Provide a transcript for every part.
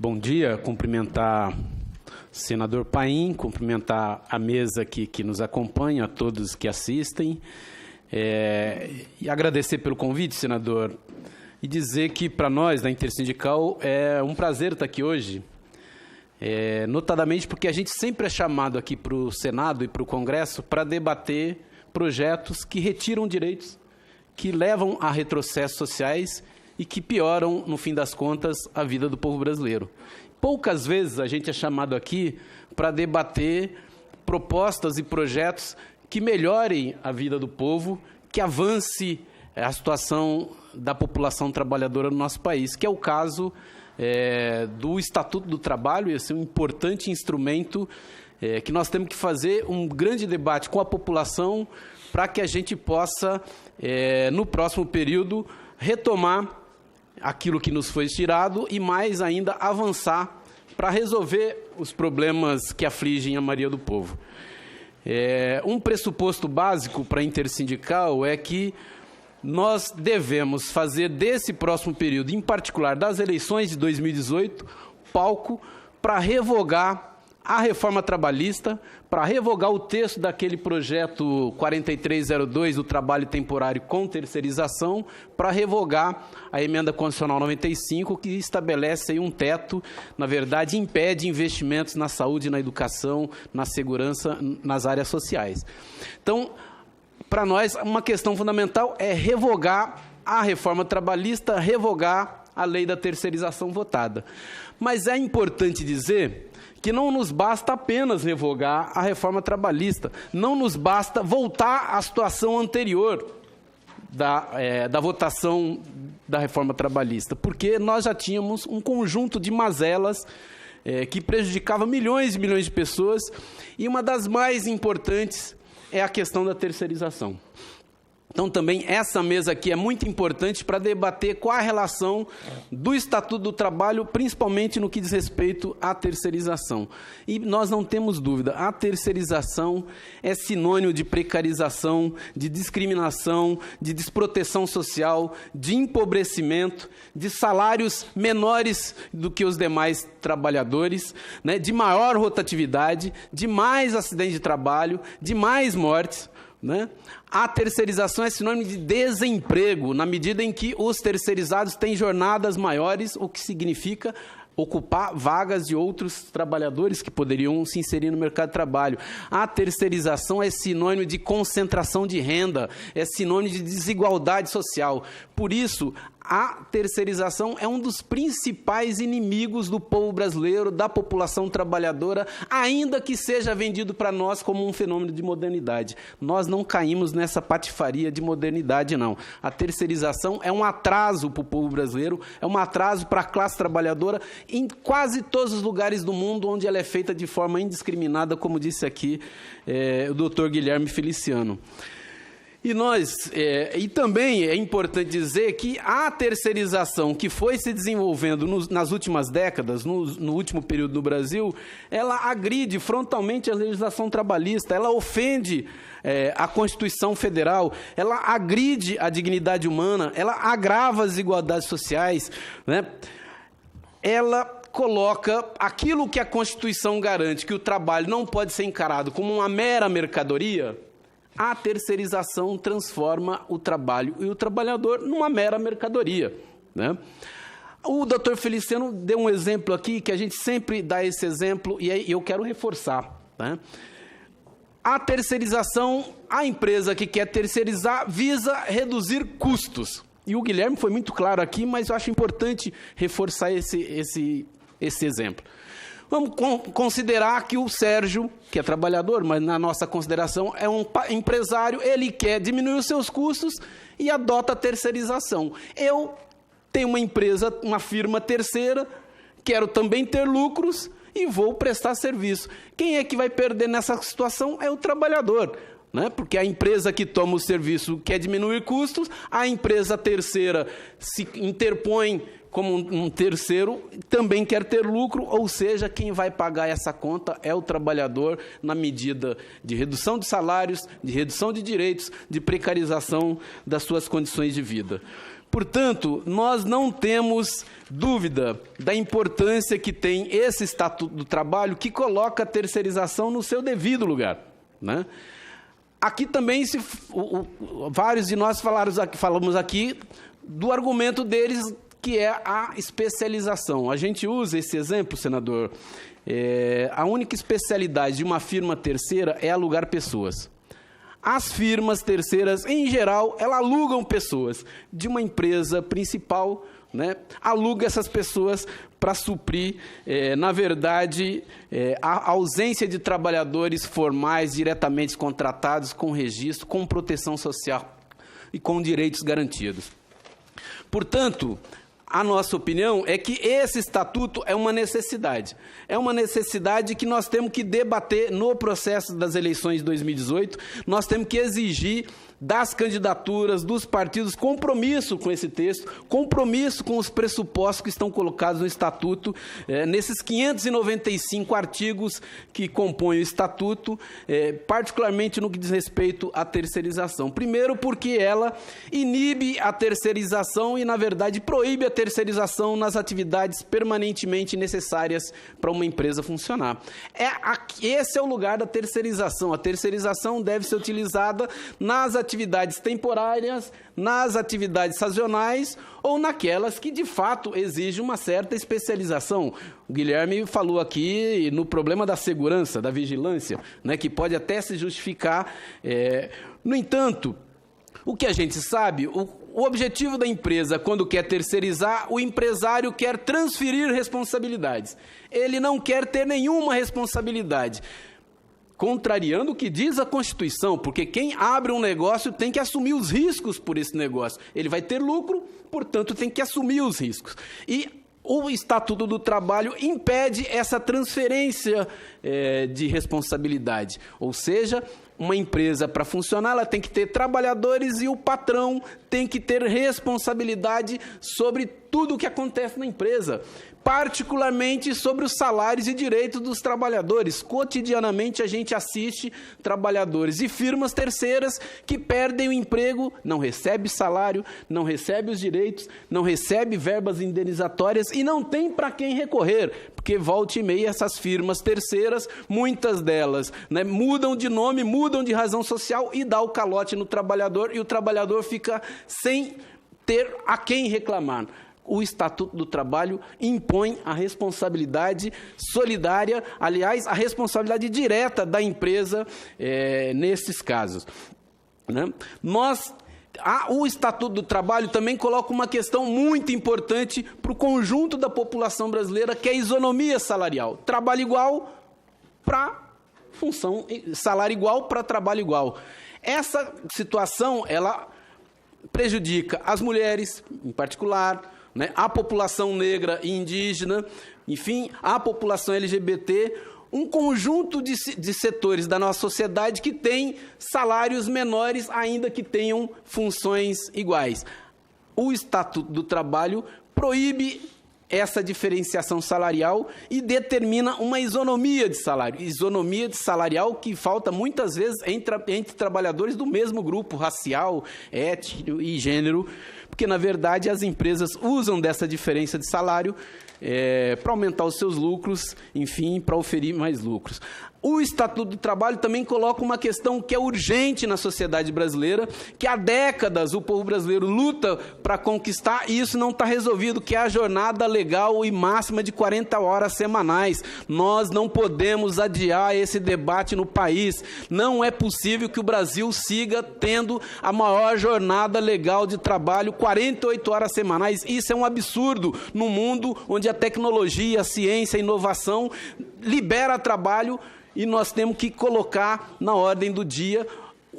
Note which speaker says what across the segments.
Speaker 1: Bom dia, cumprimentar o senador Paim, cumprimentar a mesa aqui que nos acompanha, a todos que assistem, e agradecer pelo convite, senador, e dizer que para nós, da Intersindical, é um prazer estar aqui hoje, notadamente porque a gente sempre é chamado aqui para o Senado e para o Congresso para debater projetos que retiram direitos, que levam a retrocessos sociais e que pioram, no fim das contas, a vida do povo brasileiro. Poucas vezes a gente é chamado aqui para debater propostas e projetos que melhorem a vida do povo, que avance a situação da população trabalhadora no nosso país, que é o caso do Estatuto do Trabalho. Esse é um importante instrumento que nós temos que fazer um grande debate com a população para que a gente possa, no próximo período, retomar aquilo que nos foi tirado e, mais ainda, avançar para resolver os problemas que afligem a maioria do povo. Um pressuposto básico para a Intersindical é que nós devemos fazer desse próximo período, em particular das eleições de 2018, palco para revogar a reforma trabalhista, para revogar o texto daquele projeto 4302 do trabalho temporário com terceirização, para revogar a emenda constitucional 95, que estabelece aí um teto, na verdade, impede investimentos na saúde, na educação, na segurança, nas áreas sociais. Então, para nós, uma questão fundamental é revogar a reforma trabalhista, revogar a lei da terceirização votada. Mas é importante dizer que não nos basta apenas revogar a reforma trabalhista, não nos basta voltar à situação anterior da votação da reforma trabalhista, porque nós já tínhamos um conjunto de mazelas que prejudicava milhões e milhões de pessoas, e uma das mais importantes é a questão da terceirização. Então, também, essa mesa aqui é muito importante para debater qual a relação do Estatuto do Trabalho, principalmente no que diz respeito à terceirização. E nós não temos dúvida, a terceirização é sinônimo de precarização, de discriminação, de desproteção social, de empobrecimento, de salários menores do que os demais trabalhadores, né, de maior rotatividade, de mais acidentes de trabalho, de mais mortes, né? A terceirização é sinônimo de desemprego, na medida em que os terceirizados têm jornadas maiores, o que significa ocupar vagas de outros trabalhadores que poderiam se inserir no mercado de trabalho. A terceirização é sinônimo de concentração de renda, é sinônimo de desigualdade social. Por isso, a terceirização é um dos principais inimigos do povo brasileiro, da população trabalhadora, ainda que seja vendido para nós como um fenômeno de modernidade. Nós não caímos nessa patifaria de modernidade, não. A terceirização é um atraso para o povo brasileiro, é um atraso para a classe trabalhadora em quase todos os lugares do mundo onde ela é feita de forma indiscriminada, como disse aqui o doutor Guilherme Feliciano. E também é importante dizer que a terceirização que foi se desenvolvendo nas últimas décadas, no último período no Brasil, ela agride frontalmente a legislação trabalhista, ela ofende a Constituição Federal, ela agride a dignidade humana, ela agrava as desigualdades sociais, né? Ela coloca aquilo que a Constituição garante, que o trabalho não pode ser encarado como uma mera mercadoria. A terceirização transforma o trabalho e o trabalhador numa mera mercadoria, né? O doutor Feliciano deu um exemplo aqui, que a gente sempre dá esse exemplo, e aí eu quero reforçar, né? A terceirização, a empresa que quer terceirizar, visa reduzir custos. E o Guilherme foi muito claro aqui, mas eu acho importante reforçar esse exemplo. Vamos considerar que o Sérgio, que é trabalhador, mas na nossa consideração é um empresário, ele quer diminuir os seus custos e adota a terceirização. Eu tenho uma empresa, uma firma terceira, quero também ter lucros e vou prestar serviço. Quem é que vai perder nessa situação? É o trabalhador, né? Porque a empresa que toma o serviço quer diminuir custos, a empresa terceira se interpõe como um terceiro, também quer ter lucro, ou seja, quem vai pagar essa conta é o trabalhador, na medida de redução de salários, de redução de direitos, de precarização das suas condições de vida. Portanto, nós não temos dúvida da importância que tem esse Estatuto do Trabalho, que coloca a terceirização no seu devido lugar, né? Aqui também, vários de nós falamos aqui do argumento deles, que é a especialização. A gente usa esse exemplo, senador. A única especialidade de uma firma terceira é alugar pessoas. As firmas terceiras, em geral, elas alugam pessoas de uma empresa principal, né? Aluga essas pessoas para suprir, na verdade, a ausência de trabalhadores formais diretamente contratados, com registro, com proteção social e com direitos garantidos. Portanto, a nossa opinião é que esse estatuto é uma necessidade. É uma necessidade que nós temos que debater no processo das eleições de 2018. Nós temos que exigir das candidaturas, dos partidos, compromisso com esse texto, compromisso com os pressupostos que estão colocados no Estatuto, nesses 595 artigos que compõem o Estatuto, particularmente no que diz respeito à terceirização. Primeiro, porque ela inibe a terceirização e, na verdade, proíbe a terceirização nas atividades permanentemente necessárias para uma empresa funcionar. Esse é o lugar da terceirização. A terceirização deve ser utilizada nas atividades temporárias, nas atividades sazonais ou naquelas que, de fato, exigem uma certa especialização. O Guilherme falou aqui no problema da segurança, da vigilância, né, que pode até se justificar. No entanto, o que a gente sabe, o objetivo da empresa, quando quer terceirizar, o empresário quer transferir responsabilidades. Ele não quer ter nenhuma responsabilidade, contrariando o que diz a Constituição, porque quem abre um negócio tem que assumir os riscos por esse negócio. Ele vai ter lucro, portanto, tem que assumir os riscos. E o Estatuto do Trabalho impede essa transferência de responsabilidade. Ou seja, uma empresa, para funcionar, ela tem que ter trabalhadores e o patrão tem que ter responsabilidade sobre tudo o que acontece na empresa, particularmente sobre os salários e direitos dos trabalhadores. Cotidianamente, a gente assiste trabalhadores e firmas terceiras que perdem o emprego, não recebe salário, não recebe os direitos, não recebe verbas indenizatórias e não tem para quem recorrer, porque volta e meia essas firmas terceiras, muitas delas, né, mudam de nome, mudam de razão social e dá o calote no trabalhador e o trabalhador fica sem ter a quem reclamar. O Estatuto do Trabalho impõe a responsabilidade solidária, aliás, a responsabilidade direta da empresa nesses casos, né? O Estatuto do Trabalho também coloca uma questão muito importante para o conjunto da população brasileira, que é a isonomia salarial. Trabalho igual para função, salário igual para trabalho igual. Essa situação, ela prejudica as mulheres, em particular, né, a população negra e indígena, enfim, a população LGBT, um conjunto de setores da nossa sociedade que tem salários menores, ainda que tenham funções iguais. O Estatuto do Trabalho proíbe essa diferenciação salarial e determina uma isonomia de salário. Isonomia salarial que falta muitas vezes entre trabalhadores do mesmo grupo racial, étnico e gênero, porque, na verdade, as empresas usam dessa diferença de salário para aumentar os seus lucros, enfim, para oferir mais lucros. O Estatuto do Trabalho também coloca uma questão que é urgente na sociedade brasileira, que há décadas o povo brasileiro luta para conquistar e isso não está resolvido, que é a jornada legal e máxima de 40 horas semanais. Nós não podemos adiar esse debate no país. Não é possível que o Brasil siga tendo a maior jornada legal de trabalho, 48 horas semanais. Isso é um absurdo no mundo onde a tecnologia, a ciência, a inovação libera trabalho. E nós temos que colocar na ordem do dia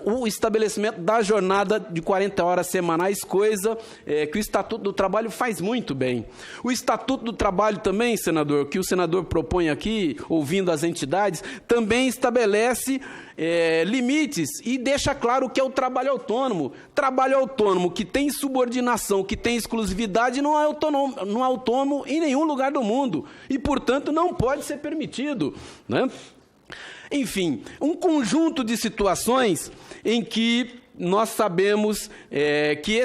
Speaker 1: o estabelecimento da jornada de 40 horas semanais, coisa que o Estatuto do Trabalho faz muito bem. O Estatuto do Trabalho também, senador, que o senador propõe aqui, ouvindo as entidades, também estabelece limites e deixa claro o que é o trabalho autônomo. Trabalho autônomo que tem subordinação, que tem exclusividade, não é autônomo em nenhum lugar do mundo e, portanto, não pode ser permitido, né? Enfim, um conjunto de situações em que nós sabemos que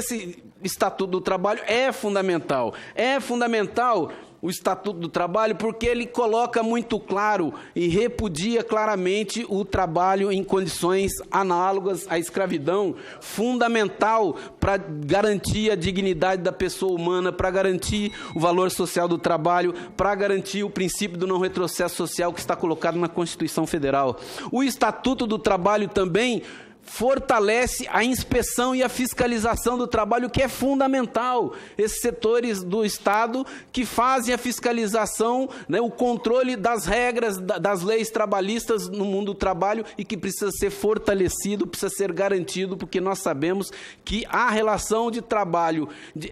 Speaker 1: Estatuto do Trabalho é fundamental. É fundamental o Estatuto do Trabalho porque ele coloca muito claro e repudia claramente o trabalho em condições análogas à escravidão, fundamental para garantir a dignidade da pessoa humana, para garantir o valor social do trabalho, para garantir o princípio do não retrocesso social que está colocado na Constituição Federal. O Estatuto do Trabalho também fortalece a inspeção e a fiscalização do trabalho, que é fundamental. Esses setores do Estado que fazem a fiscalização, né, o controle das regras, das leis trabalhistas no mundo do trabalho e que precisa ser fortalecido, precisa ser garantido, porque nós sabemos que a relação de trabalho,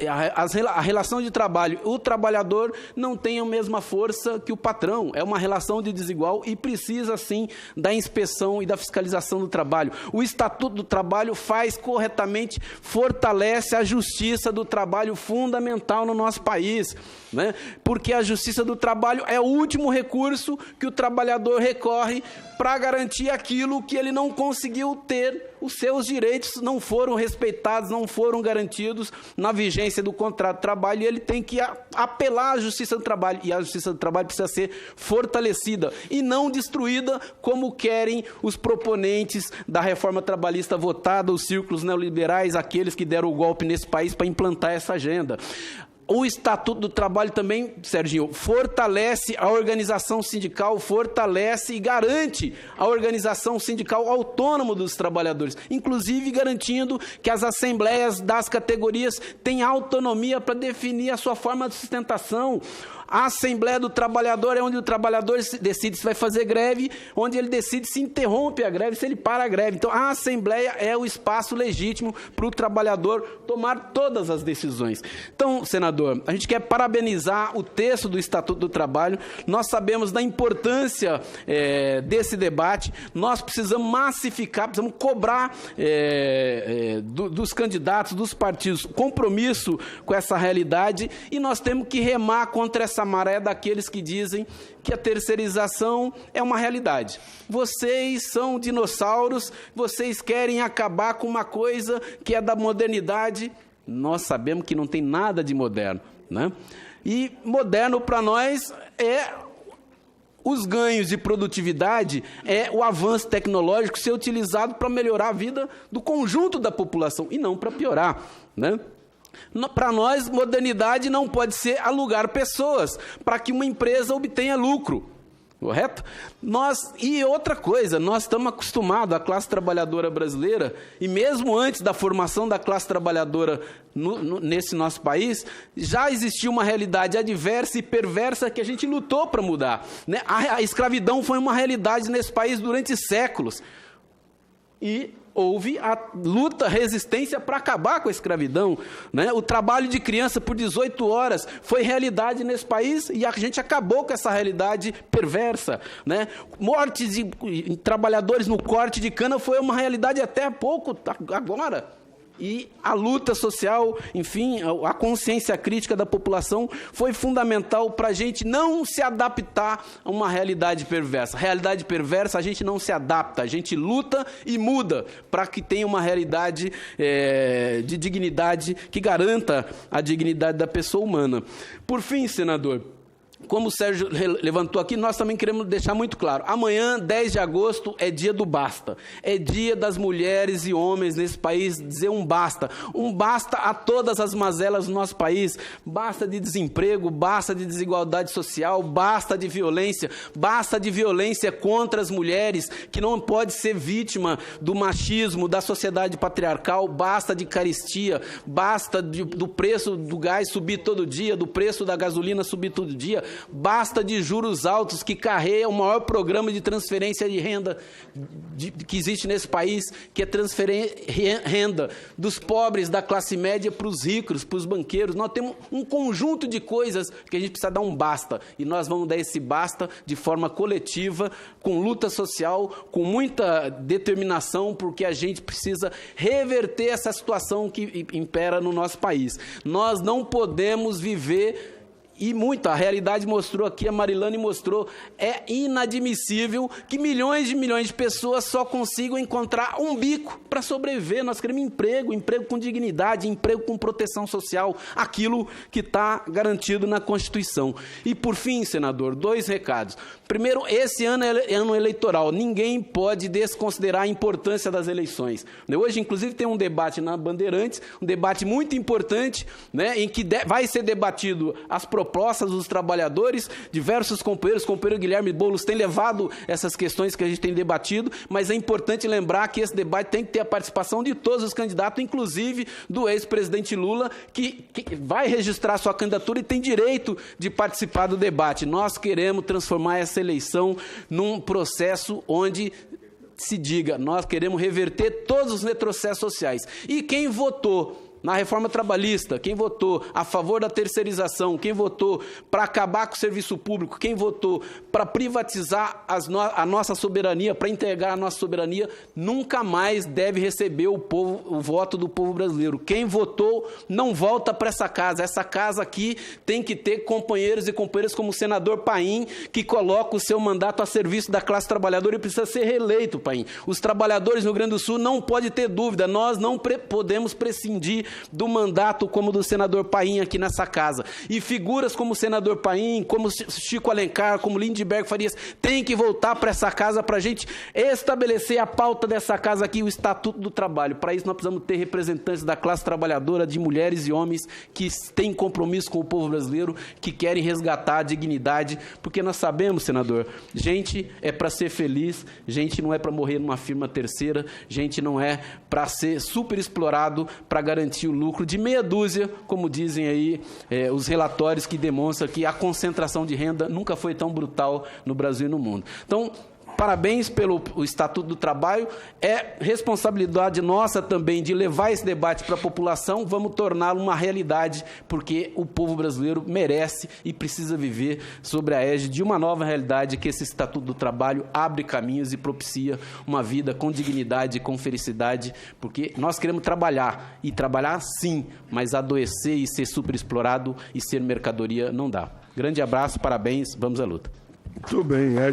Speaker 1: a relação de trabalho, o trabalhador não tem a mesma força que o patrão. É uma relação de desigual e precisa, sim, da inspeção e da fiscalização do trabalho. O Estatuto do Trabalho faz corretamente, fortalece a justiça do trabalho fundamental no nosso país, né? Porque a justiça do trabalho é o último recurso que o trabalhador recorre para garantir aquilo que ele não conseguiu ter. Os seus direitos não foram respeitados, não foram garantidos na vigência do contrato de trabalho, e ele tem que apelar à justiça do trabalho, e a justiça do trabalho precisa ser fortalecida e não destruída como querem os proponentes da reforma trabalhista votada, os círculos neoliberais, aqueles que deram o golpe nesse país para implantar essa agenda. O Estatuto do Trabalho também, Serginho, fortalece a organização sindical, fortalece e garante a organização sindical autônoma dos trabalhadores, inclusive garantindo que as assembleias das categorias têm autonomia para definir a sua forma de sustentação. A Assembleia do Trabalhador é onde o trabalhador decide se vai fazer greve, onde ele decide se interrompe a greve, se ele para a greve. Então, a Assembleia é o espaço legítimo para o trabalhador tomar todas as decisões. Então, senador, a gente quer parabenizar o texto do Estatuto do Trabalho. Nós sabemos da importância desse debate. Nós precisamos massificar, precisamos cobrar dos candidatos, dos partidos, compromisso com essa realidade, e nós temos que remar contra essa maré daqueles que dizem que a terceirização é uma realidade. Vocês são dinossauros, vocês querem acabar com uma coisa que é da modernidade. Nós sabemos que não tem nada de moderno, né? E moderno para nós é os ganhos de produtividade, é o avanço tecnológico ser utilizado para melhorar a vida do conjunto da população e não para piorar, né? Para nós, modernidade não pode ser alugar pessoas para que uma empresa obtenha lucro, correto? E outra coisa, nós estamos acostumados, a classe trabalhadora brasileira, e mesmo antes da formação da classe trabalhadora nesse nosso país, já existia uma realidade adversa e perversa que a gente lutou para mudar, né? A escravidão foi uma realidade nesse país durante séculos. E houve a luta, resistência para acabar com a escravidão, né? O trabalho de criança por 18 horas foi realidade nesse país e a gente acabou com essa realidade perversa, né? Mortes de trabalhadores no corte de cana foi uma realidade até há pouco, agora. E a luta social, enfim, a consciência crítica da população foi fundamental para a gente não se adaptar a uma realidade perversa. Realidade perversa, a gente não se adapta, a gente luta e muda para que tenha uma realidade de dignidade que garanta a dignidade da pessoa humana. Por fim, senador, como o Sérgio levantou aqui, nós também queremos deixar muito claro. Amanhã, 10 de agosto, é dia do basta. É dia das mulheres e homens nesse país dizer um basta. Um basta a todas as mazelas do nosso país. Basta de desemprego, basta de desigualdade social, basta de violência contra as mulheres, que não pode ser vítima do machismo, da sociedade patriarcal, basta de carestia, basta do preço do gás subir todo dia, do preço da gasolina subir todo dia, basta de juros altos que carregam o maior programa de transferência de renda que existe nesse país, que é transferir renda dos pobres da classe média para os ricos, para os banqueiros. Nós temos um conjunto de coisas que a gente precisa dar um basta, e nós vamos dar esse basta de forma coletiva, com luta social, com muita determinação, porque a gente precisa reverter essa situação que impera no nosso país. Nós não podemos viver E muito, a realidade mostrou aqui, a Marilane mostrou, é inadmissível que milhões de pessoas só consigam encontrar um bico para sobreviver. Nós queremos emprego, emprego com dignidade, emprego com proteção social, aquilo que está garantido na Constituição. E, por fim, senador, 2 recados. Primeiro, esse ano é ano eleitoral, ninguém pode desconsiderar a importância das eleições. Hoje, inclusive, tem um debate na Bandeirantes, um debate muito importante, né, em que vai ser debatido as propostas dos trabalhadores. Diversos companheiros, o companheiro Guilherme Boulos tem levado essas questões que a gente tem debatido, mas é importante lembrar que esse debate tem que ter a participação de todos os candidatos, inclusive do ex-presidente Lula, que vai registrar sua candidatura e tem direito de participar do debate. Nós queremos transformar essa eleição num processo onde se diga, nós queremos reverter todos os retrocessos sociais. E quem votou na reforma trabalhista, quem votou a favor da terceirização, quem votou para acabar com o serviço público, quem votou para privatizar a nossa soberania, para integrar a nossa soberania, nunca mais deve receber o voto do povo brasileiro. Quem votou não volta para essa casa. Essa casa aqui tem que ter companheiros e companheiras como o senador Paim, que coloca o seu mandato a serviço da classe trabalhadora e precisa ser reeleito, Paim. Os trabalhadores no Rio Grande do Sul não podem ter dúvida, nós não podemos prescindir do mandato como do senador Paim aqui nessa casa. E figuras como o senador Paim, como Chico Alencar, como Lindbergh Farias, tem que voltar para essa casa para a gente estabelecer a pauta dessa casa aqui, o Estatuto do Trabalho. Para isso nós precisamos ter representantes da classe trabalhadora, de mulheres e homens que têm compromisso com o povo brasileiro, que querem resgatar a dignidade, porque nós sabemos, senador, gente é para ser feliz, gente não é para morrer numa firma terceira, gente não é para ser super explorado para garantir o lucro de meia dúzia, como dizem aí os relatórios que demonstram que a concentração de renda nunca foi tão brutal no Brasil e no mundo. Então, parabéns pelo Estatuto do Trabalho, é responsabilidade nossa também de levar esse debate para a população, vamos torná-lo uma realidade, porque o povo brasileiro merece e precisa viver sobre a égide de uma nova realidade, que esse Estatuto do Trabalho abre caminhos e propicia uma vida com dignidade e com felicidade, porque nós queremos trabalhar, e trabalhar sim, mas adoecer e ser superexplorado e ser mercadoria não dá. Grande abraço, parabéns, vamos à luta.
Speaker 2: Muito bem.